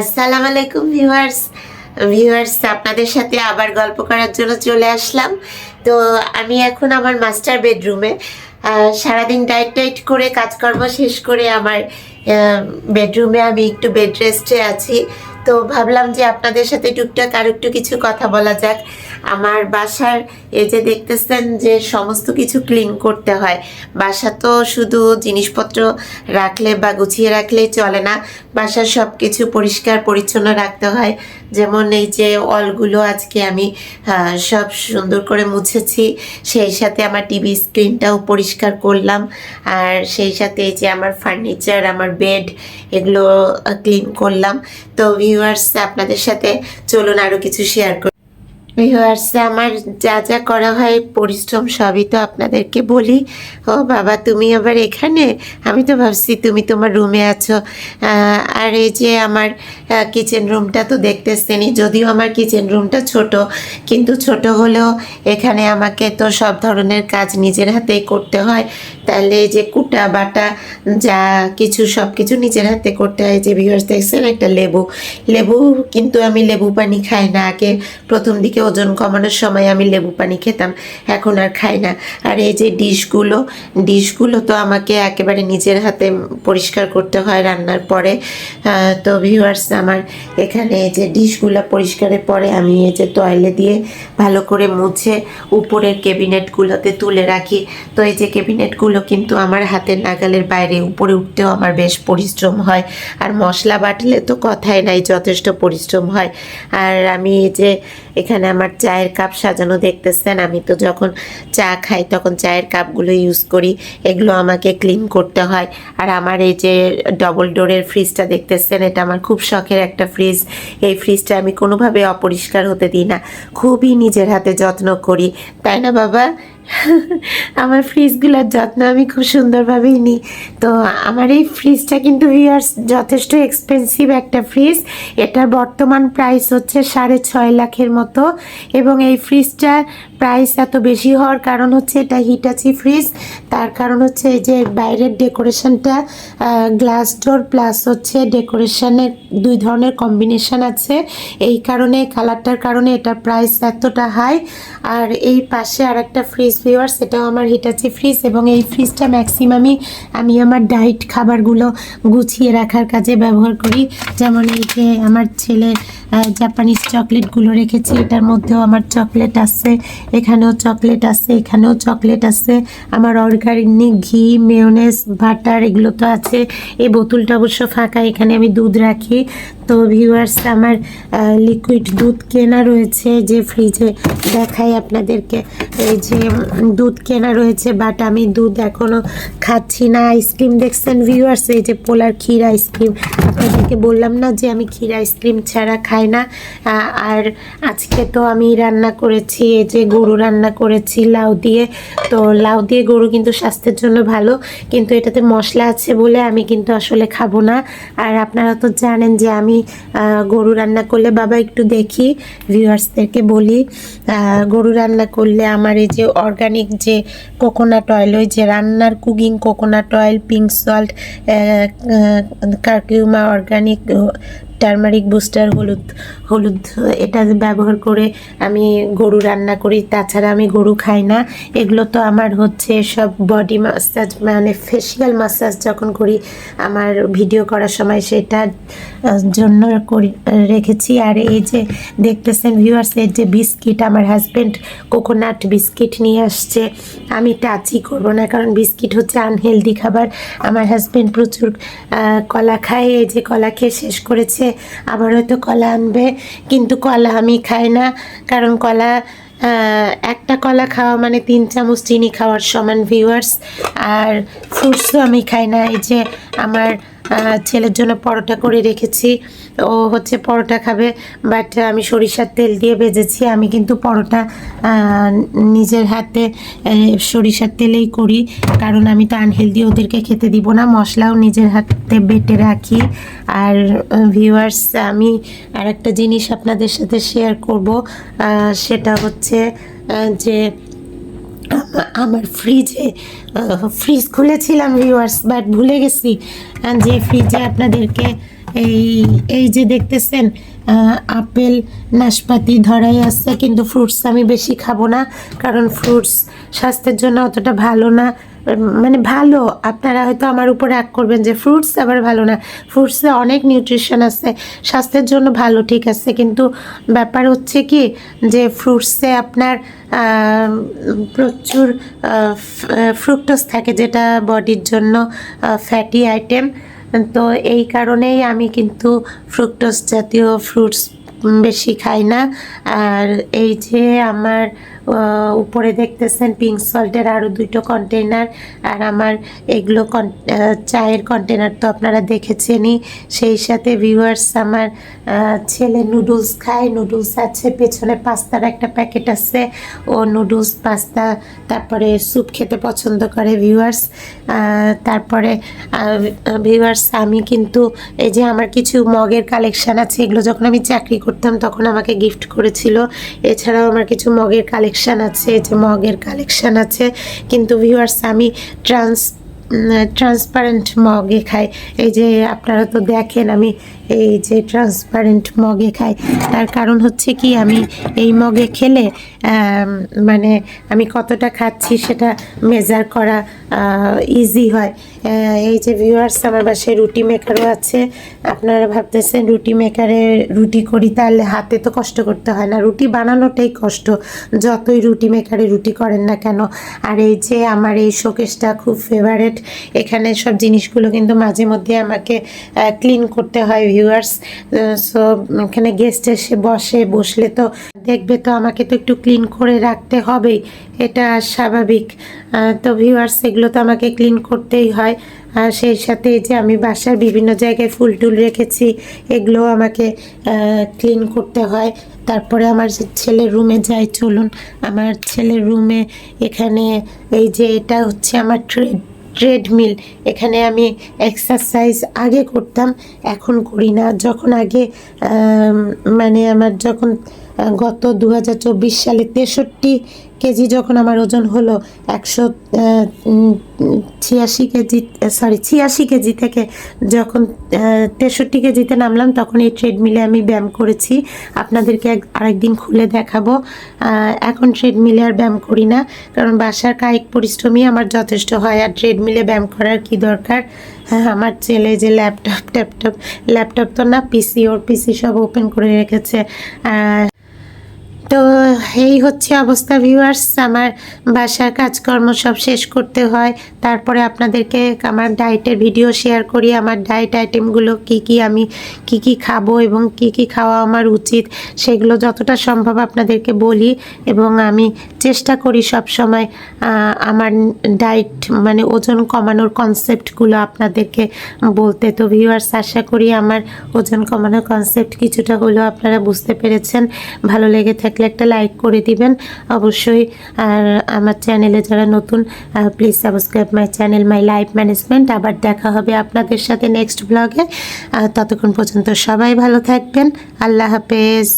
আসসালামু আলাইকুম ভিউয়ার্স আপনাদের সাথে আবার গল্প করার জন্য চলে আসলাম। তো আমি এখন আমার মাস্টার বেডরুমে সারাদিন ডাইট করে কাজকর্ম শেষ করে আমার বেডরুমে আমি একটু বেড রেস্টে আছি। তো ভাবলাম যে আপনাদের সাথে টুকটাক আর একটু কিছু কথা বলা যাক। আমার বাসার এই যে দেখতেছেন যে সমস্ত কিছু ক্লিন করতে হয়। বাসা তো শুধু জিনিসপত্র রাখলে বা গুছিয়ে রাখলেই চলে না, বাসার সব কিছু পরিষ্কার পরিচ্ছন্ন রাখতে হয়। যেমন এই যে অলগুলো আজকে আমি সব সুন্দর করে মুছেছি, সেই সাথে আমার টিভি স্ক্রিনটাও পরিষ্কার করলাম, আর সেই সাথে এই যে আমার ফার্নিচার, আমার বেড, এগুলো ক্লিন করলাম। তো ভিউয়ার্স আপনাদের সাথে চলুন আরও কিছু শেয়ার করি। ভিউয়ার্স আমার যা যা করা হয় পরিশ্রম সবই তো আপনাদেরকে বলি। ও বাবা, তুমি আবার এখানে? আমি তো ভাবছি তুমি তোমার রুমে আছো। আর এই যে আমার কিচেন রুমটা তো দেখতেছেনই, যদিও আমার কিচেন রুমটা ছোট, কিন্তু ছোট হলেও এখানে আমাকে তো সব ধরনের কাজ নিজের হাতেই করতে হয়। তাহলে এই যে কুটা বাটা যা কিছু সব কিছু নিজের হাতে করতে হয়। যে ভিউয়ার্স দেখছেন একটা লেবু কিন্তু আমি লেবু পানি খাই না। আগে প্রথম দিকে ওজন কমানোর সময় আমি লেবু পানি খেতাম, এখন আর খাই না। আর এই যে ডিশগুলো তো আমাকে একেবারে নিজের হাতে পরিষ্কার করতে হয় রান্নার পরে। তো ভিউয়ার্স আমার এখানে এই যে ডিশগুলো পরিষ্কারের পরে আমি এই যে টয়লে দিয়ে ভালো করে মুছে উপরের ক্যাবিনেটগুলোতে তুলে রাখি। তো এই যে ক্যাবিনেটগুলো কিন্তু আমার হাতের নাগালের বাইরে, উপরে উঠতেও আমার বেশ পরিশ্রম হয়। আর মশলা বাটলে তো কথাই নাই, যথেষ্ট পরিশ্রম হয়। আর আমি এই যে এখানে আমার চায়ের কাপ সাজানো দেখতেছেন, আমি তো যখন চা খাই তখন চায়ের কাপগুলো ইউজ করি, এগুলো আমাকে ক্লিন করতে হয়। আর আমার এই যে ডবল ডোরের ফ্রিজটা দেখতেছেন, এটা আমার খুব শখের একটা ফ্রিজ। এই ফ্রিজটা আমি কোনোভাবে অপরিষ্কার হতে দিই না, খুবই নিজের হাতে যত্ন করি, তাই না বাবা? আমার ফ্রিজগুলোর যত্ন আমি খুব সুন্দরভাবেই নিই। তো আমার এই ফ্রিজটা কিন্তু ভিউয়ার্স যথেষ্ট এক্সপেন্সিভ একটা ফ্রিজ। এটার বর্তমান প্রাইস হচ্ছে 6.5 লাখের মতো। এবং এই ফ্রিজটার প্রাইস এত বেশি হওয়ার কারণ হচ্ছে এটা হিটাচি ফ্রিজ। তার কারণ হচ্ছে এই যে বাইরের ডেকোরেশনটা গ্লাস ডোর প্লাস হচ্ছে ডেকোরেশনের দুই ধরনের কম্বিনেশন আছে, এই কারণে কালারটার কারণে এটার প্রাইস এতটা হাই। আর এই পাশে আর একটা ফ্রিজ ভিউয়ার্স, এটাও আমার হিটাচি ফ্রিজ, এবং এই ফ্রিজটা ম্যাক্সিমামই আমি আমার ডায়েট খাবারগুলো গুছিয়ে রাখার কাজে ব্যবহার করি। যেমন এই যে আমার ছেলের জাপানিজ চকলেটগুলো রেখেছি, এটার মধ্যেও আমার চকলেট আছে, এখানেও চকলেট আছে, এখানেও চকলেট আছে। আমার অর্গানিক ঘি, মেয়োনেজ, বাটার এগুলো তো আছে। এই বোতলটা অবশ্য ফাঁকা, এখানে আমি দুধ রাখি। তো ভিউয়ার্স আমার লিকুইড দুধ কেনা রয়েছে, যে ফ্রিজে দেখাই আপনাদেরকে, এই যে দুধ কেনা রয়েছে, বাট আমি দুধ এখনও খাচ্ছি না। আইসক্রিম দেখছেন ভিউয়ার্স, এই যে পোলার ক্ষীর আইসক্রিম, আপনাদেরকে বললাম না যে আমি ক্ষীর আইসক্রিম ছাড়া খাই না। আর আজকে তো আমি রান্না করেছি, এই যে গরু রান্না করেছি লাউ দিয়ে। তো লাউ দিয়ে গরু কিন্তু স্বাস্থ্যের জন্য ভালো, কিন্তু এটাতে মশলা আছে বলে আমি কিন্তু আসলে খাবো না। আর আপনারা তো জানেন যে আমি গরু রান্না করলে, বাবা একটু দেখি, ভিউয়ার্সদেরকে বলি, গরু রান্না করলে আমার এই যে অর্গানিক যে কোকোনাট অয়েল, ওই যে রান্নার cooking coconut oil, pink salt, curcuma organic, turmeric booster, হলুদ এটা ব্যবহার করে আমি গরু রান্না করি। তাছাড়া আমি গরু খাই না। এগুলো তো আমার হচ্ছে সব বডি মাসাজ, মানে ফেসিয়াল মাসাজ যখন করি আমার ভিডিও করার সময় সেটার জন্য রেখেছি। আর এই যে দেখতেছেন ভিউয়ার্স, এর যে বিস্কিট, আমার হাজব্যান্ড কোকোনাট বিস্কিট নিয়ে আসছে। আমি টাচই করব না, কারণ বিস্কিট হচ্ছে আনহেলদি খাবার। আমার হাজব্যান্ড প্রচুর কলা খায়, এই যে কলা খেয়ে শেষ করেছে, আবার হয়তো কলা আনবে, কিন্তু কলা আমি খাই না, কারণ কলা একটা কলা খাওয়া মানে 3 চামচ চিনি খাওয়ার সমান ভিউয়ার্স। আর ফ্রুটসও আমি খাই না। এই যে আমার ছেলের জন্য পরোটা করে রেখেছি, ও হচ্ছে পরোটা খাবে, বাট আমি সরিষার তেল দিয়ে ভেজেছি। আমি কিন্তু পরোটা নিজের হাতে সরিষার তেলেই করি, কারণ আমি তো আনহেলদি ওদেরকে খেতে দিব না। মশলাও নিজের হাতে বেটে রাখি। আর ভিউয়ার্স আমি আর একটা জিনিস আপনাদের সাথে শেয়ার করব, সেটা হচ্ছে যে আমার ফ্রিজ খুলেছিলাম ভিউয়ার্স, বাট ভুলে গেছি যে ফ্রিজে আপনাদেরকে এই এই যে দেখতেছেন আপেল নাশপাতি ধরাই আছে, কিন্তু ফ্রুটস আমি বেশি খাবো না, কারণ ফ্রুটস স্বাস্থ্যের জন্য অতটা ভালো না। মানে ভালো, আপনারা হয়তো আমার উপর রাগ করবেন যে ফ্রুটস আবার ভালো না। ফ্রুটসে অনেক নিউট্রিশন আছে, স্বাস্থ্যের জন্য ভালো, ঠিক আছে, কিন্তু ব্যাপার হচ্ছে কি যে ফ্রুটসে আপনার প্রচুর ফ্রুক্টোজ থাকে, যেটা বডির জন্য ফ্যাটি আইটেম। তো এই কারণেই আমি কিন্তু ফ্রুক্টোজ জাতীয় ফ্রুটস বেশি খাই না। আর এই যে আমার উপরে দেখতেছেন পিঙ্ক সল্টের আরও 2টো কন্টেনার, আর আমার এগুলো চায়ের কন্টেনার তো আপনারা দেখেছেনই। সেই সাথে ভিউয়ার্স, আমার ছেলে নুডলস খায়, নুডলস আছে পেছনে, পাস্তার একটা প্যাকেট আছে, ও নুডলস পাস্তা তারপরে স্যুপ খেতে পছন্দ করে ভিউয়ার্স। তারপরে ভিউয়ার্স, আমি কিন্তু এই যে আমার কিছু মগের কালেকশান আছে, এগুলো যখন আমি চাকরি করতাম তখন আমাকে গিফট করেছিল। এছাড়াও আমার কিছু মগের কালেকশান আছে, এই যে মগের কালেকশান আছে, কিন্তু ভিউয়ার্স আমি ট্রান্সপারেন্ট মগে খাই। এই যে আপনারা তো দেখেন আমি এই যে ট্রান্সপারেন্ট মগে খাই, তার কারণ হচ্ছে কি আমি এই মগে খেলে মানে আমি কতটা খাচ্ছি সেটা মেজার করা ইজি হয়। এই যে ভিউয়ার্স, আমার বাসায় রুটি মেকারও আছে। আপনারা ভাবতেছেন রুটি মেকারে রুটি করি, তাহলে হাতে তো কষ্ট করতে হয় না, রুটি বানানোটাই কষ্ট, যতই রুটি মেকারে রুটি করেন না কেন। আর এই যে আমার এই শোকেসটা খুব ফেভারেট, এখানে সব জিনিসগুলো কিন্তু মাঝে মধ্যে আমাকে ক্লিন করতে হয় ভিউয়ার্স। সো এখানে গেস্ট এসে বসলে তো দেখবে, তো আমাকে তো একটু ক্লিন করে রাখতে হবেই, এটা স্বাভাবিক। তো ভিউয়ার্স, এগুলো তো আমাকে ক্লিন করতেই হয়। আর সেই সাথে যে আমি বাসার বিভিন্ন জায়গায় ফুল টুল রেখেছি, এগুলো আমাকে ক্লিন করতে হয়। তারপরে আমার ছেলের রুমে যাই, চলুন আমার ছেলের রুমে। এখানে এই যে এটা হচ্ছে আমার ট্রেডমিল, এখানে আমি এক্সারসাইজ আগে করতাম, এখন করি না। যখন আগে মানে আমার যখন গত 2024 সালে 63 কেজি যখন আমার ওজন হলো, 86 কেজি থেকে যখন 63 কেজিতে নামলাম, তখন এই ট্রেডমিলে আমি ব্যায়াম করেছি। আপনাদেরকে আরেকদিন খুলে দেখাবো। এখন ট্রেডমিলে আর ব্যায়াম করি না, কারণ বাসার কায়িক পরিশ্রমই আমার যথেষ্ট হয়, আর ট্রেডমিলে ব্যায়াম করার কি দরকার। হ্যাঁ, আমার ছেলে যে ল্যাপটপ তো না, ওর পিসি সব ওপেন করে রেখেছে। তো এই হচ্ছে অবস্থা ভিউয়ার্স, আমার বাসার কাজকর্ম সব শেষ করতে হয়, তারপরে আপনাদেরকে আমার ডায়েটের ভিডিও শেয়ার করি। আমার ডায়েট আইটেমগুলো আমি কি খাবো এবং কি খাওয়া আমার উচিত, সেগুলো যতটা সম্ভব আপনাদেরকে বলি, এবং আমি চেষ্টা করি সব সময় আমার ডায়েট মানে ওজন কমানোর কনসেপ্টগুলো আপনাদেরকে বলতে। তো ভিউয়ার্স, আশা করি আমার ওজন কমানোর কনসেপ্ট কিছুটা হলেও আপনারা বুঝতে পেরেছেন। ভালো লেগে থাকলে একটা লাইক করে দিবেন অবশ্যই। আর আমার চ্যানেলে যারা নতুন, please subscribe my channel my life management. আবার দেখা হবে আপনাদের সাথে নেক্সট ব্লগে। ততক্ষণ পর্যন্ত সবাই ভালো থাকবেন। আল্লাহ হাফেজ।